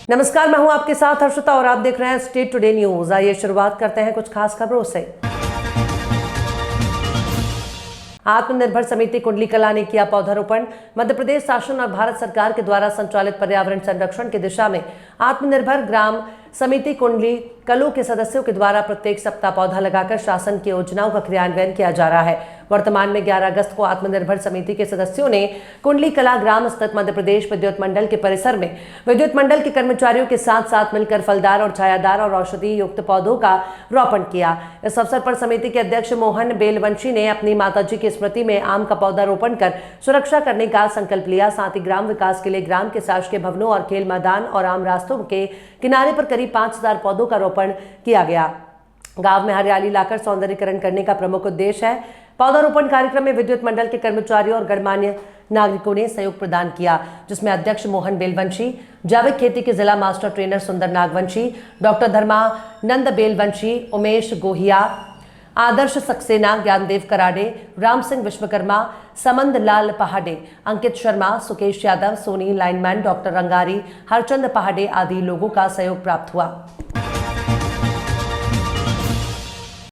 नमस्कार, मैं हूं आपके साथ हर्षिता और आप देख रहे हैं स्टेट टुडे न्यूज। आइए शुरुआत करते हैं कुछ खास खबरों से। आत्मनिर्भर समिति कुंडली कला ने किया पौधारोपण। मध्य प्रदेश शासन और भारत सरकार के द्वारा संचालित पर्यावरण संरक्षण की दिशा में आत्मनिर्भर ग्राम समिति कुंडली कलों के सदस्यों के द्वारा प्रत्येक सप्ताह पौधा लगाकर शासन की योजनाओं का क्रियान्वयन किया जा रहा है। वर्तमान में 11 अगस्त को आत्मनिर्भर समिति के सदस्यों ने कुंडली कला ग्राम स्थित मध्य प्रदेश विद्युत मंडल के परिसर में विद्युत मंडल के कर्मचारियों के साथ साथ मिलकर फलदार और छायादार और औषधि युक्त पौधों का रोपण किया। इस अवसर पर समिति के अध्यक्ष मोहन बेलवंशी ने अपनी माताजी की स्मृति में आम का पौधा रोपण कर सुरक्षा करने का संकल्प लिया। साथ ही ग्राम विकास के लिए ग्राम के शासकीय भवनों और खेल मैदान और आम रास्तों के किनारे पर करीब 5000 पौधों का रोपण किया गया। गांव में हरियाली लाकर सौंदर्यीकरण करने का प्रमुख उद्देश्य है। पौधारोपण कार्यक्रम में विद्युत मंडल के कर्मचारियों और गणमान्य नागरिकों ने सहयोग प्रदान किया, जिसमें अध्यक्ष मोहन बेलवंशी, जैविक खेती के जिला मास्टर ट्रेनर सुंदर नागवंशी, डॉक्टर धर्मानंद बेलवंशी, उमेश गोहिया, आदर्श सक्सेना, ज्ञानदेव कराडे, राम सिंह विश्वकर्मा, समंद लाल पहाड़े, अंकित शर्मा, सुकेश यादव, सोनी लाइनमैन, डॉक्टर रंगारी, हरचंद पहाड़े आदि लोगों का सहयोग प्राप्त हुआ।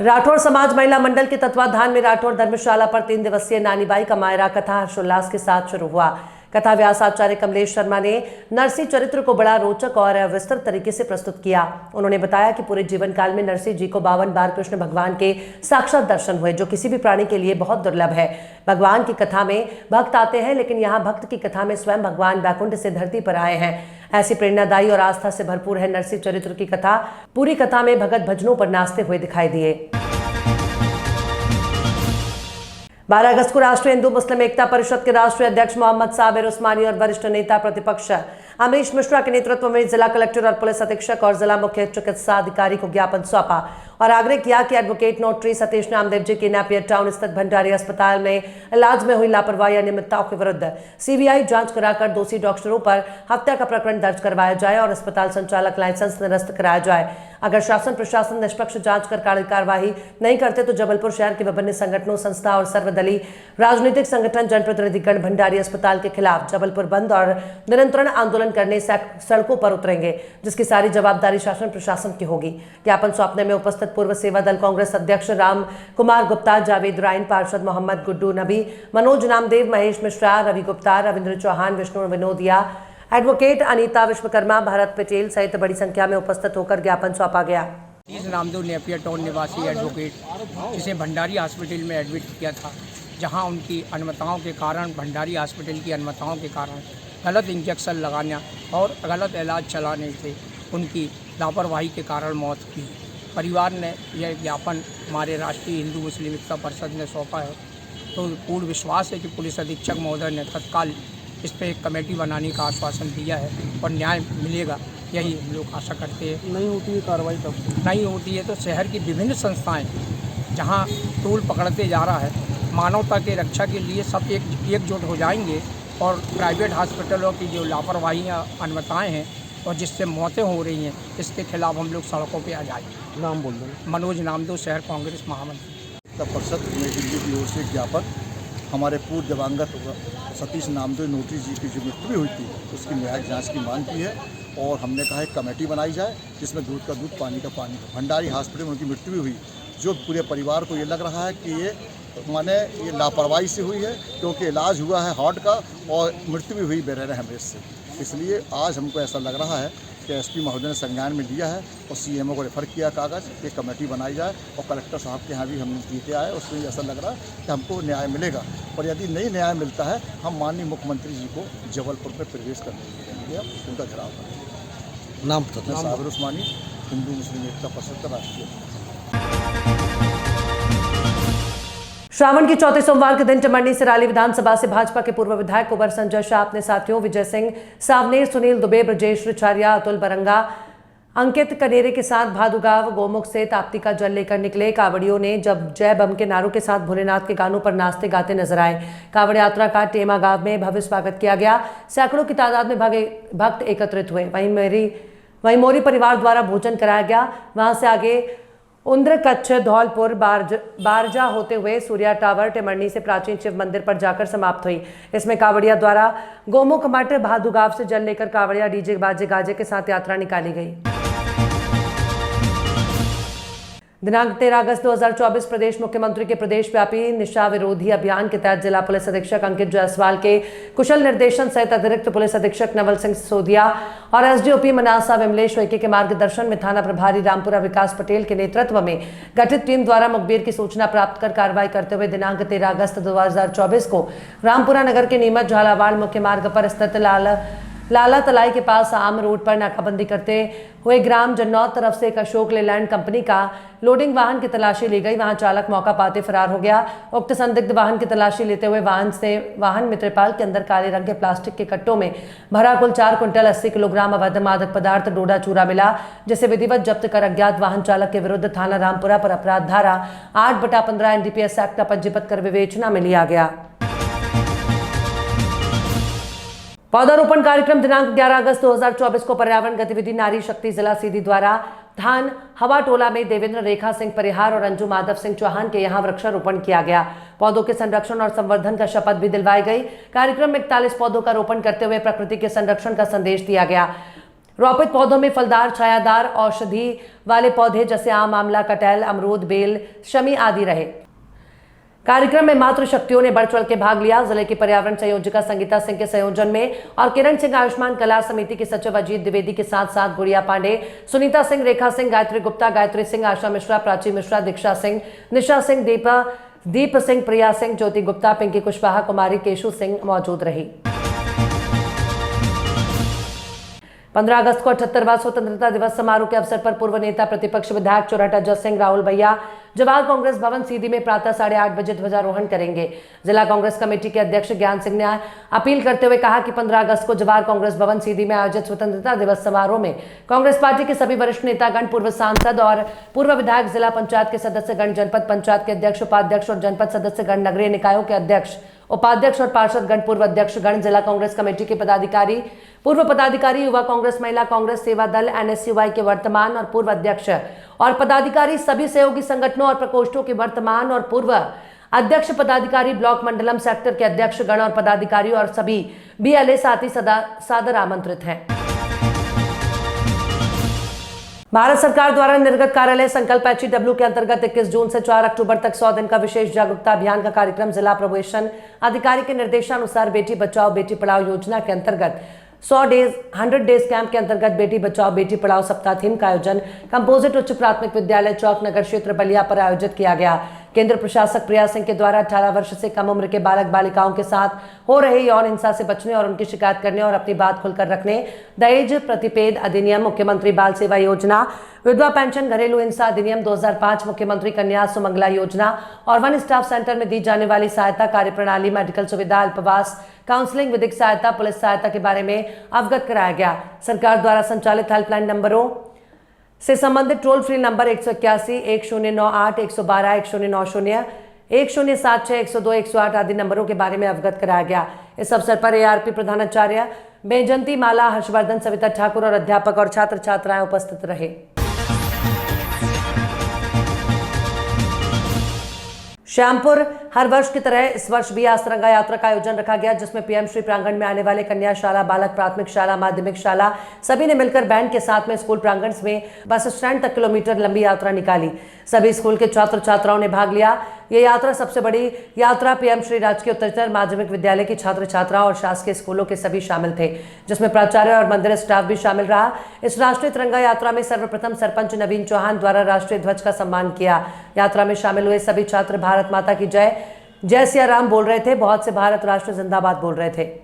राठौर समाज महिला मंडल के तत्वाधान में राठौर धर्मशाला पर 3 दिवसीय नानीबाई का मायरा कथा हर्षोल्लास के साथ शुरू हुआ। कथा व्यास आचार्य कमलेश शर्मा ने नरसी चरित्र को बड़ा रोचक और विस्तृत तरीके से प्रस्तुत किया। उन्होंने बताया कि पूरे जीवन काल में नरसी जी को 52 बार कृष्ण भगवान के साक्षात दर्शन हुए, जो किसी भी प्राणी के लिए बहुत दुर्लभ है। भगवान की कथा में भक्त आते हैं, लेकिन यहाँ भक्त की कथा में स्वयं भगवान बैकुंठ से धरती पर आए हैं। ऐसी प्रेरणादायी और आस्था से भरपूर है नरसी चरित्र की कथा। पूरी कथा में भगत भजनों पर नाचते हुए दिखाई दिए। 12 अगस्त को राष्ट्रीय हिंदू मुस्लिम एकता परिषद के राष्ट्रीय अध्यक्ष मोहम्मद साबिर उस्मानी और वरिष्ठ नेता प्रतिपक्ष अमरीश मिश्रा के नेतृत्व में जिला कलेक्टर और पुलिस अधीक्षक और जिला मुख्य चिकित्सा अधिकारी को ज्ञापन सौंपा और आग्रह किया कि एडवोकेट नोटरी सतीश नामदेव जी के नेपियर टाउन स्थित भंडारी अस्पताल में इलाज में हुई लापरवाही या अनियमितताओं के विरुद्ध सीबीआई जांच कराकर दोषी डॉक्टरों पर हत्या का प्रकरण दर्ज करवाया जाए और अस्पताल संचालक लाइसेंस निरस्त कराया जाए। अगर शासन प्रशासन निष्पक्ष जांच कर कार्यवाही नहीं करते तो जबलपुर शहर के विभिन्न संगठनों, संस्था और सर्वदलीय राजनीतिक संगठन जनप्रतिनिधिगण भंडारी अस्पताल के खिलाफ जबलपुर बंद और निरंतर आंदोलन करने सड़कों पर उतरेंगे, जिसकी सारी जवाबदारी शासन प्रशासन की होगी। ज्ञापन सौंपने में उपस्थित पूर्व सेवा दल कांग्रेस अध्यक्ष राम कुमार गुप्ता, जावेद राइन, पार्षद मोहम्मद गुड्डू नबी, मनोज नामदेव, महेश मिश्रा, रवि गुप्ता, रविंद्र चौहान, विष्णु विनोदिया, एडवोकेट अनीता विश्वकर्मा, भारत पटेल सहित बड़ी संख्या में उपस्थित होकर ज्ञापन सौंपा गया। नामदेव नेपियर टाउन निवासी एडवोकेट, जिसे भंडारी हॉस्पिटल में एडमिट किया था, जहां उनकी अनियमितताओं के कारण, भंडारी हॉस्पिटल की अनियमितताओं के कारण गलत इंजेक्शन लगाना और गलत इलाज चलाने से उनकी लापरवाही के कारण मौत हुई। परिवार ने यह ज्ञापन हमारे राष्ट्रीय हिंदू मुस्लिम एकता परिषद ने सौंपा है, तो पूर्ण विश्वास है कि पुलिस अधीक्षक महोदय ने तत्काल इस पर एक कमेटी बनाने का आश्वासन दिया है और न्याय मिलेगा, यही हम लोग आशा करते हैं। नहीं होती है कार्रवाई, तब नहीं होती है तो शहर की विभिन्न संस्थाएं जहां टूल पकड़ते जा रहा है, मानवता के रक्षा के लिए सब एकजुट हो जाएंगे और प्राइवेट हॉस्पिटलों की जो लापरवाहियाँ, अनियमितताएँ हैं और जिससे मौतें हो रही हैं, इसके खिलाफ हम लोग सड़कों पर आ जाएंगे। नाम बोल दें। मनोज नामदेव, शहर कांग्रेस महामंत्री। परिषद नई दिल्ली की ओर से ज्ञापन हमारे पूर्व दिवंगत सतीश नामदेव नोटरी जी की जो मृत्यु हुई थी उसकी न्यायिक जांच की मांग की है और हमने कहा एक कमेटी बनाई जाए जिसमें दूध का दूध, पानी का पानी। भंडारी हॉस्पिटल में उनकी मृत्यु हुई, जो पूरे परिवार को ये लग रहा है कि ये लापरवाही से हुई है, क्योंकि इलाज हुआ है हार्ट का और मृत्यु भी हुई बेरहम हेमरेज से। इसलिए आज हमको ऐसा लग रहा है कि एसपी महोदय ने संज्ञान में लिया है और सीएमओ को रेफर किया कागज़ कि कमेटी बनाई जाए और कलेक्टर साहब के यहाँ भी हम जीते आए। उसमें ऐसा लग रहा है कि हमको न्याय मिलेगा और यदि नहीं न्याय मिलता है हम माननीय मुख्यमंत्री जी को जबलपुर में प्रवेश करने देंगे, उनका घेराव करेंगे। नाम साबिर उस्मानी, हिंदू मुस्लिम एकता परिषद का राष्ट्रीय। श्रावण के चौथे सोमवार के दिन चमरनी सिराली विधानसभा से भाजपा के पूर्व विधायक कुंवर संजय शाह अपने साथियों विजय सिंह सावनेर, सुनील दुबे, ब्रजेश रिछारिया, अतुल बरंगा, अंकित कनेरे के साथ भादुगांव गोमुख से ताप्ती का जल लेकर निकले। कावड़ियों ने जब जय बम के नारों के साथ भोलेनाथ के गानों पर नाचते गाते नजर आए। कावड़ यात्रा का टेमा गांव में भव्य स्वागत किया गया। सैकड़ों की तादाद में भक्त एकत्रित हुए। वहीं मोरी परिवार द्वारा भोजन कराया गया। वहां से आगे उंद्र कच्छ धौलपुर बारजा होते हुए सूर्या टावर टेमरनी से प्राचीन शिव मंदिर पर जाकर समाप्त हुई। इसमें कांवड़िया द्वारा गोमुख मठ भादुगांव से जल लेकर कांवड़िया डीजे बाजे गाजे के साथ यात्रा निकाली गई। दिनांक 13 अगस्त 2024 प्रदेश मुख्यमंत्री के प्रदेश व्यापी निशा विरोधी अभियान के तहत जिला पुलिस अधीक्षक अंकित जायसवाल के कुशल निर्देशन सहित अतिरिक्त पुलिस अधीक्षक नवल सिंह सिसोदिया और एसडीओपी मनासा विमलेश वैके के मार्गदर्शन में थाना प्रभारी रामपुरा विकास पटेल के नेतृत्व में गठित टीम द्वारा मुखबिर की सूचना प्राप्त कर कार्रवाई करते हुए दिनांक 13 अगस्त 2024 को रामपुरा नगर के नीमच झालावाड़ मुख्य मार्ग पर स्थित लाला तलाई के पास आम रोड पर नाकाबंदी करते हुए ग्राम जन्नौत तरफ से एक अशोक लेलैंड कंपनी का लोडिंग वाहन की तलाशी ली गई। वहां चालक मौका पाते फरार हो गया। उक्त संदिग्ध वाहन की तलाशी लेते हुए वाहन में त्रिपाल के अंदर काले रंग के प्लास्टिक के कट्टों में भरा कुल 4 क्विंटल 80 किलोग्राम अवैध मादक पदार्थ डोडा चूरा मिला, जिसे विधिवत जब्त कर अज्ञात वाहन चालक के विरुद्ध थाना रामपुरा पर अपराध धारा 8/15 एनडीपीएस एक्ट पंजीबद्ध कर विवेचना में लिया गया। पौधारोपण कार्यक्रम दिनांक 11 अगस्त 2024 को पर्यावरण गतिविधि नारी शक्ति जिला सीधी द्वारा थान हवा टोला में देवेंद्र रेखा सिंह परिहार और अंजू माधव सिंह चौहान के यहां वृक्षारोपण किया गया। पौधों के संरक्षण और संवर्धन का शपथ भी दिलवाई गई। कार्यक्रम में 41 पौधों का रोपण करते हुए प्रकृति के संरक्षण का संदेश दिया गया। रोपित पौधों में फलदार छायादार औषधि वाले पौधे जैसे आम, आंवला, कटहल, अमरूद, बेल, शमी आदि रहे। कार्यक्रम में मातृ शक्तियों ने बढ़ चढ़ के भाग लिया। जिले की पर्यावरण संयोजिका संगीता सिंह के संयोजन में और किरण सिंह आयुष्मान कला समिति के सचिव अजीत द्विवेदी के साथ साथ गुड़िया पांडे, सुनीता सिंह, रेखा सिंह, गायत्री गुप्ता, गायत्री सिंह, आशा मिश्रा, प्राची मिश्रा, दीक्षा सिंह, निशा सिंह, दीप सिंह, प्रिया सिंह, ज्योति गुप्ता, पिंकी कुशवाहा, कुमारी केशु सिंह मौजूद रही। 15 अगस्त को 78वां स्वतंत्रता दिवस समारोह के अवसर पर पूर्व नेता प्रतिपक्ष विधायक चुरहट अजय सिंह राहुल भैया जवाहर कांग्रेस भवन सीधी में प्रातः 8:30 बजे ध्वजारोहण करेंगे। जिला कांग्रेस कमेटी के अध्यक्ष ज्ञान सिंह ने अपील करते हुए कहा कि 15 अगस्त को जवाहर कांग्रेस भवन सीधी में आयोजित स्वतंत्रता दिवस समारोह में कांग्रेस पार्टी के सभी वरिष्ठ नेतागण, पूर्व सांसद और पूर्व विधायक, जिला पंचायत के सदस्यगण, जनपद पंचायत के अध्यक्ष, उपाध्यक्ष और जनपद सदस्यगण, नगरीय निकायों के अध्यक्ष, उपाध्यक्ष और पार्षदगण, पूर्व अध्यक्षगण, जिला कांग्रेस कमेटी के पदाधिकारी, पूर्व पदाधिकारी, युवा कांग्रेस, महिला कांग्रेस, सेवा दल, एनएसयूआई के वर्तमान और पूर्व अध्यक्ष और पदाधिकारी, सभी सहयोगी संगठनों और प्रकोष्ठों के वर्तमान और पूर्व अध्यक्ष, पदाधिकारी, ब्लॉक मंडलम सेक्टर के अध्यक्षगण और पदाधिकारी और सभी बीएलए साथी सादर आमंत्रित हैं। भारत सरकार द्वारा निर्गत कार्यालय संकल्प HEW के अंतर्गत 21 जून से 4 अक्टूबर तक 100 दिन का विशेष जागरूकता अभियान का कार्यक्रम जिला प्रवेशन अधिकारी के निर्देशानुसार बेटी बचाओ बेटी पढ़ाओ योजना के अंतर्गत 100 डेज कैंप के अंतर्गत बेटी बचाओ बेटी पढ़ाओ सप्ताह थीम का आयोजन कंपोजिट उच्च प्राथमिक विद्यालय चौक नगर क्षेत्र बलिया पर आयोजित किया गया। केंद्र प्रशासक प्रिया सिंह के द्वारा 18 वर्ष से कम उम्र के बालक बालिकाओं के साथ हो रही यौन हिंसा से बचने और उनकी शिकायत करने और अपनी बात खुलकर रखने, दहेज प्रतिपेद अधिनियम, मुख्यमंत्री बाल सेवा योजना, विधवा पेंशन, घरेलू हिंसा अधिनियम 2005, मुख्यमंत्री कन्या सुमंगला योजना और वन स्टाफ सेंटर में दी जाने वाली सहायता कार्यप्रणाली, मेडिकल सुविधा, अल्पवास, काउंसलिंग, विधिक सहायता, पुलिस सहायता के बारे में अवगत कराया गया। सरकार द्वारा संचालित हेल्पलाइन नंबरों से संबंधित टोल फ्री नंबर 181 1098 112 1090 1076 102 108 आदि नंबरों के बारे में अवगत कराया गया। इस अवसर पर ARP प्रधानाचार्य बैजंती माला, हर्षवर्धन, सविता ठाकुर और अध्यापक और छात्र छात्राएं उपस्थित रहे। श्यामपुर हर वर्ष की तरह इस वर्ष भी आज तिरंगा यात्रा का आयोजन रखा गया, जिसमें पीएम श्री प्रांगण में आने वाले कन्या शाला, बालक प्राथमिक शाला, माध्यमिक शाला सभी ने मिलकर बैंड के साथ में स्कूल प्रांगण में बस स्टैंड तक किलोमीटर लंबी यात्रा निकाली। सभी स्कूल के छात्र छात्राओं ने भाग लिया। ये यात्रा सबसे बड़ी यात्रा पीएम श्री राजकीय उच्चतर माध्यमिक विद्यालय की छात्र छात्राओं और शासकीय स्कूलों के सभी शामिल थे, जिसमें प्राचार्य और मंदिर स्टाफ भी शामिल रहा। इस राष्ट्रीय तिरंगा यात्रा में सर्वप्रथम सरपंच नवीन चौहान द्वारा राष्ट्रीय ध्वज का सम्मान किया। यात्रा में शामिल हुए सभी छात्र भारत माता की जय, जय सिया राम बोल रहे थे। बहुत से भारत राष्ट्र जिंदाबाद बोल रहे थे।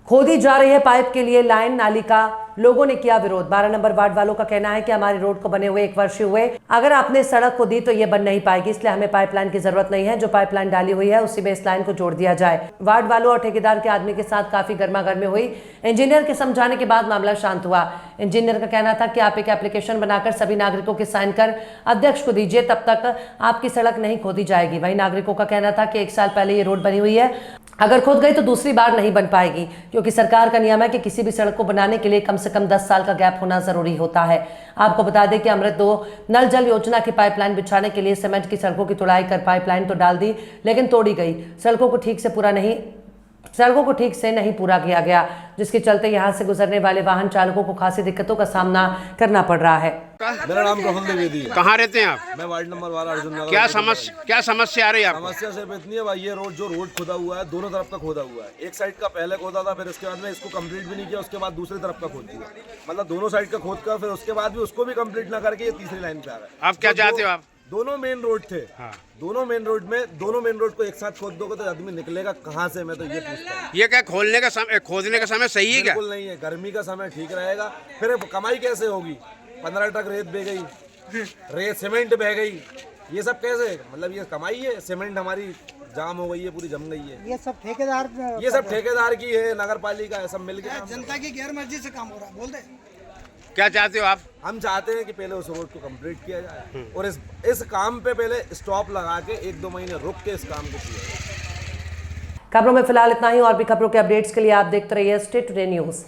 खोदी जा रही है पाइप के लिए लाइन नाली का, लोगों ने किया विरोध। 12 नंबर वार्ड वालों का कहना है कि हमारी रोड को बने हुए 1 वर्ष हुए, अगर आपने सड़क को दी तो ये बन नहीं पाएगी, इसलिए हमें पाइपलाइन की जरूरत नहीं है। जो पाइपलाइन डाली हुई है उसी में इस लाइन को जोड़ दिया जाए। वार्ड वालों और ठेकेदार के आदमी के साथ काफी गर्मागर्मी हुई। इंजीनियर के समझाने के बाद मामला शांत हुआ। इंजीनियर का कहना था कि आप एक एप्लीकेशन बनाकर सभी नागरिकों के साइन कर अध्यक्ष को दीजिए, तब तक आपकी सड़क नहीं खोदी जाएगी। वहीं नागरिकों का कहना था कि 1 साल पहले ये रोड बनी हुई है, अगर खोद गई तो दूसरी बार नहीं बन पाएगी, क्योंकि सरकार का नियम है कि किसी भी सड़क को बनाने के लिए कम से कम 10 साल का गैप होना जरूरी होता है। आपको बता दें कि अमृत 2 नल जल योजना की पाइपलाइन बिछाने के लिए सीमेंट की सड़कों की तुड़ाई कर पाइपलाइन तो डाल दी, लेकिन तोड़ी गई। सड़कों को ठीक से नहीं पूरा किया गया, जिसके चलते यहां से गुजरने वाले वाहन चालकों को खासी दिक्कतों का सामना करना पड़ रहा है। मेरा नाम रोहन द्विवेदी है। कहाँ रहते हैं आप? मैं वार्ड नंबर 12 अर्जुन नगर। क्या समस्या आ रही है आपको? समस्या सिर्फ इतनी है भाई, ये रोड खोदा हुआ है, दोनों तरफ का खोदा हुआ है। एक साइड का पहले खोदा था, फिर उसके बाद में इसको कंप्लीट भी नहीं किया, उसके बाद दूसरी तरफ का खोद दिया। मतलब दोनों साइड का खोद कर फिर उसके बाद भी उसको भी कंप्लीट ना करके ये तीसरी लाइन पे आ रहा है। आप क्या चाहते हो आप? दोनों मेन रोड थे। हाँ। दोनों मेन रोड को एक साथ खोद दोगे तो आदमी निकलेगा कहाँ से, मैं तो ये पूछता हूँ। ये क्या खोदने का समय सही है क्या? बिल्कुल नहीं है, गर्मी का समय ठीक रहेगा, फिर कमाई कैसे होगी? 15 ट्रक रेत बह गई, रेत सीमेंट बह गई, ये सब कैसे? मतलब ये कमाई है? सीमेंट हमारी जाम हो गई है, पूरी जम गई है। ये सब ठेकेदार की है, नगर पालिका है, सब मिलकर जनता की गैर मर्जी से काम हो रहा है। बोल दे क्या चाहते हो आप? हम चाहते हैं कि पहले उस रोड को कंप्लीट किया जाए और इस काम पे पहले स्टॉप लगा के 1-2 महीने रुक के इस काम को किया जाए। खबरों में फिलहाल इतना ही। और भी खबरों के अपडेट्स के लिए आप देखते रहिए स्टेट टुडे न्यूज।